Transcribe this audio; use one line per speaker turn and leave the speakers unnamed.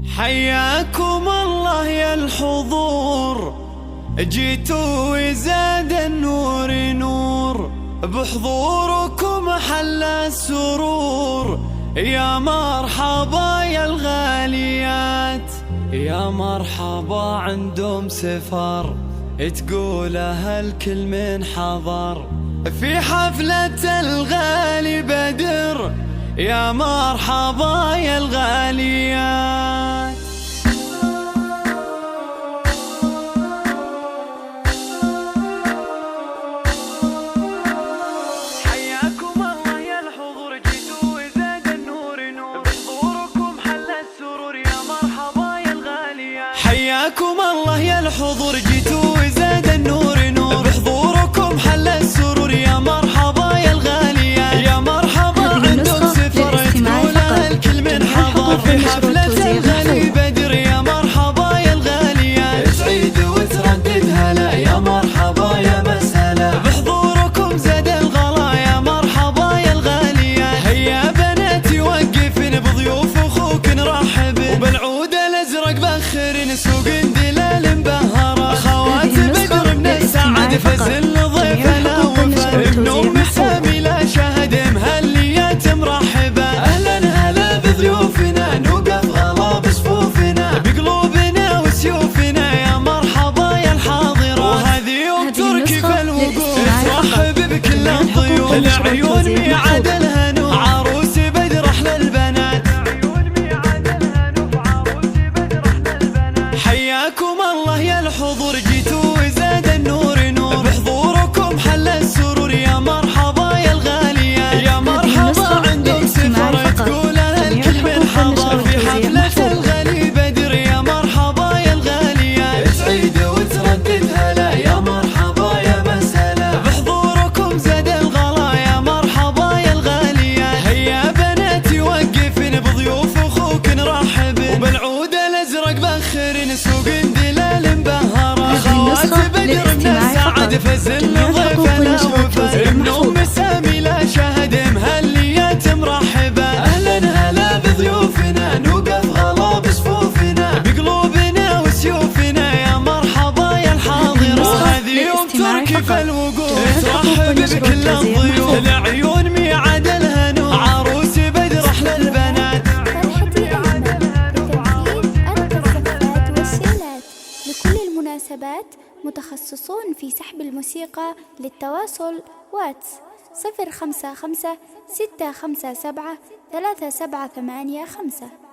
حياكم الله يا الحضور، جيتوا وزاد النور نور، بحضوركم حل السرور. يا مرحبا يا الغاليات، يا مرحبا عندهم سفر، تقولها الكل من حضر في حفلة الغالي بدر. يا مرحبا يا الغاليات. حياكم الله يا الحضور، جيتوا وزاد النور نور، بحضوركم حل السرور. يا مرحبا يا الغاليات. حياكم الله يا الحضور، جيتوا وزاد النور نور، بحضوركم حل السرور. يا مرحبا يا الغاليات. يا مرحبا عندهم سفر، تقولها الكل من حضر في حفلة الغالي بدر. يا مرحبا يا الغاليات، تعيد وتردد هلا. يا مرحبا يا مسهلا، بحضوركم زاد الغلا. يا مرحبا يا الغاليات. هيا بناتي وقفن بضيوف اخوك نرحب، وبالعود الازرق بخرن سوق دلال مبهره. خوات بدر من السعد فزل ضيفنا وفر، ابن ام سامي لا شهد مهليات مرحبه. اهلا هلا بضيوفنا، نوقف غلا بصفوفنا، بقلوبنا وسيوفنا. يا مرحبا يا الحاضره، وهذه يوم تركي فالوقوف ترحب بكل الضيوف. العيون ميعاد الهنو، عروس بدر احلى البنات. حياكم الله يا الحضور، جيتوا وزاد النور نور، بحضوركم حل السرور. يا مرحبا يا الغاليات. يا مرحبا عندهم سفر، تقولها الكل من حضر في حفلة الغالي بدر. يا مرحبا يا الغاليات، تعيد وتردد هلا. يا مرحبا يا مسهلا، بحضوركم زاد الغلا. يا مرحبا يا الغاليات. هيا بناتي وقفن بضيوف اخوك نرحب، وبالعود الازرق بخرن سوق دلال مبهره. خوات بدر من السعد فزل ضيفنا وفر، ابن ام سامي لا شهد مهليات مرحبه. اهلا هلا بضيوفنا، نوقف غلا بصفوفنا، بقلوبنا وسيوفنا. يا مرحبا يا الحاضره، وهذه يوم تركي فالوقوف ترحب بكل الضيوف. العيون ميعاد الهنو، عروس بدر احلى البنات.
فرحتي أجمل بتوفير أرقى الصفقات والشيلات. لكل المناسبات متخصصون في سحب الموسيقى. للتواصل واتس 055 657 3785.